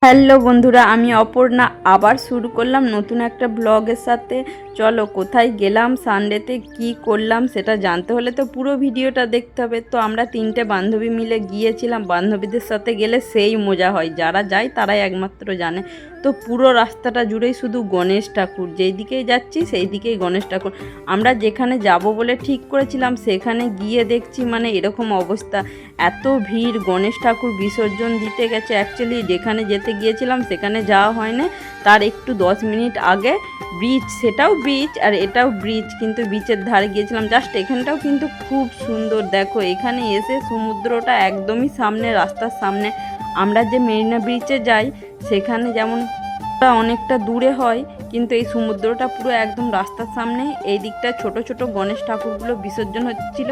Hello বন্ধুরা, আমি অপর্ণা আবার শুরু করলাম নতুন একটা ব্লগের সাথে। চলো কোথায় গেলাম, সানডেতে কি করলাম সেটা জানতে হলে তো পুরো ভিডিওটা দেখতে হবে। তো আমরা তিনটে বান্ধবী মিলে গিয়েছিলাম। বান্ধবীদের সাথে গেলে সেই মজা হয়, যারা যায় তারাই একমাত্র জানে। তো পুরো রাস্তাটা জুড়েই শুধু গণেশ ঠাকুর, যেই দিকেই যাচ্ছি সেই দিকেই গণেশ ঠাকুর। আমরা যেখানে যাব বলে ঠিক করেছিলাম সেখানে গিয়ে দেখছি মানে এরকম অবস্থা, এত ভিড়। গণেশ ঠাকুর বিসর্জন দিতে গেছে। অ্যাকচুয়ালি যেখানে যেতে গিয়েছিলাম সেখানে যাওয়া হয় না, তার একটু 10 মিনিট আগে ব্রিজ, সেটাও ব্রিজ আর এটাও ব্রিজ, কিন্তু বিচের ধারে গিয়েছিলাম। জাস্ট এখানটাও কিন্তু খুব সুন্দর। দেখো এখানে এসে সমুদ্রটা একদমই সামনে, রাস্তার সামনে। আমরা যে মেরিনা ব্রিজে যাই সেখানে যেমন অনেকটা দূরে হয়, কিন্তু এই সমুদ্রটা পুরো একদম রাস্তার সামনে। এই দিকটা ছোট ছোট গণেশ ঠাকুরগুলো বিসর্জন হচ্ছিল,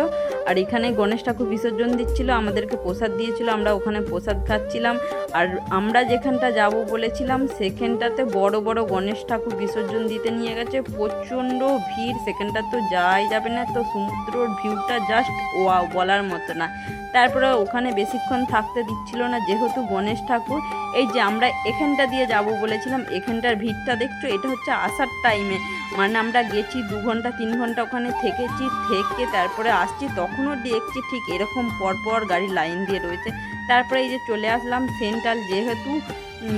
আর এখানে গণেশ ঠাকুর বিসর্জন দিচ্ছিল। আমাদেরকে প্রসাদ দিয়েছিল, আমরা ওখানে প্রসাদ খাচ্ছিলাম। আর আমরা যেখানটা যাব বলেছিলাম সেখানটাতে বড় বড় গণেশ ঠাকুর বিসর্জন দিতে নিয়ে গেছে। প্রচণ্ড ভিড়, সেখানটা তো যাওয়াই যাবে না। তো সমুদ্রর ভিউটা জাস্ট ওয়াও, বলার মতো না। তারপরে ওখানে বেশিক্ষণ থাকতে দিচ্ছিল না, যেহেতু গণেশ ঠাকুর। এই যে আমরা এখানটা দিয়ে যাব বলেছিলাম, এখানটার ভিড়টা দেখছো, এটা হচ্ছে আসার টাইমে। মানে আমরা গেছি 2 ঘন্টা 3 ঘন্টা ওখানে থেকেছি, থেকে তারপরে আসছি, তখনও দেখছি ঠিক এরকম পরপর গাড়ি লাইন দিয়ে রয়েছে। তারপরে এই যে চলে আসলাম সেন্ট্রাল, যেহেতু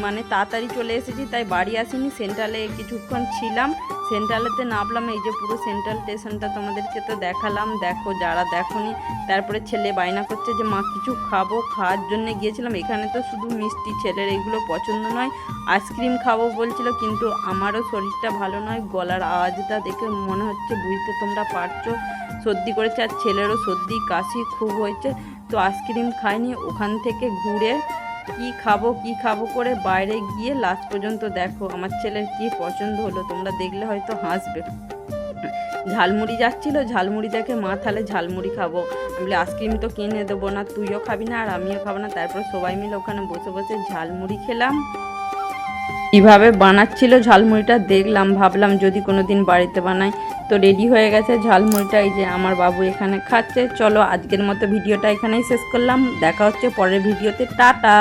মানে তাড়াতাড়ি চলে এসেছি তাই বাড়ি আসিনি, সেন্ট্রালে কিছুক্ষণ ছিলাম। সেন্ট্রালেতে নামলাম, এই যে পুরো সেন্ট্রাল স্টেশনটা তোমাদেরকে তো দেখালাম, দেখো যারা দেখোনি। তারপরে ছেলে বায়না করছে যে মা কিছু খাবো, খাওয়ার জন্য গিয়েছিলাম। এখানে তো শুধু মিষ্টি, ছেলের এগুলো পছন্দ নয়। আইসক্রিম খাবো বলছিল, কিন্তু আমারও শরীরটা ভালো নয়, গলার আওয়াজটা দেখে মনে হচ্ছে বুঝতে তোমরা পারছো সর্দি করেছে, আর ছেলেরও সর্দি কাশি খুব হয়েছে। তো আইসক্রিম খাইনি, ওখান থেকে ঘুরে কি খাবো করে বাইরে গিয়ে লাস্ট পর্যন্ত দেখো আমার ছেলের কি পছন্দ হলো, তোমরা দেখলে হয়তো হাসবে। ঝালমুড়ি যাচ্ছিল, ঝালমুড়ি দেখে মা তাহলে ঝালমুড়ি খাবো। আমি বলি আইসক্রিম তো কিনে দেবো না, তুইও খাবি না আর আমিও খাবো না। তারপর সবাই মিলে ওখানে বসে বসে ঝালমুড়ি খেলাম। কীভাবে বানাচ্ছিল ঝালমুড়িটা দেখলাম, ভাবলাম যদি কোনো দিন বাড়িতে বানাই। তো রেডি হয়ে গেছে ঝালমুড়িটা, এই যে আমার বাবু এখানে খাচ্ছে। চলো আজকের মতো ভিডিওটা এখানেই শেষ করলাম, দেখা হচ্ছে পরের ভিডিওতে, টাটা।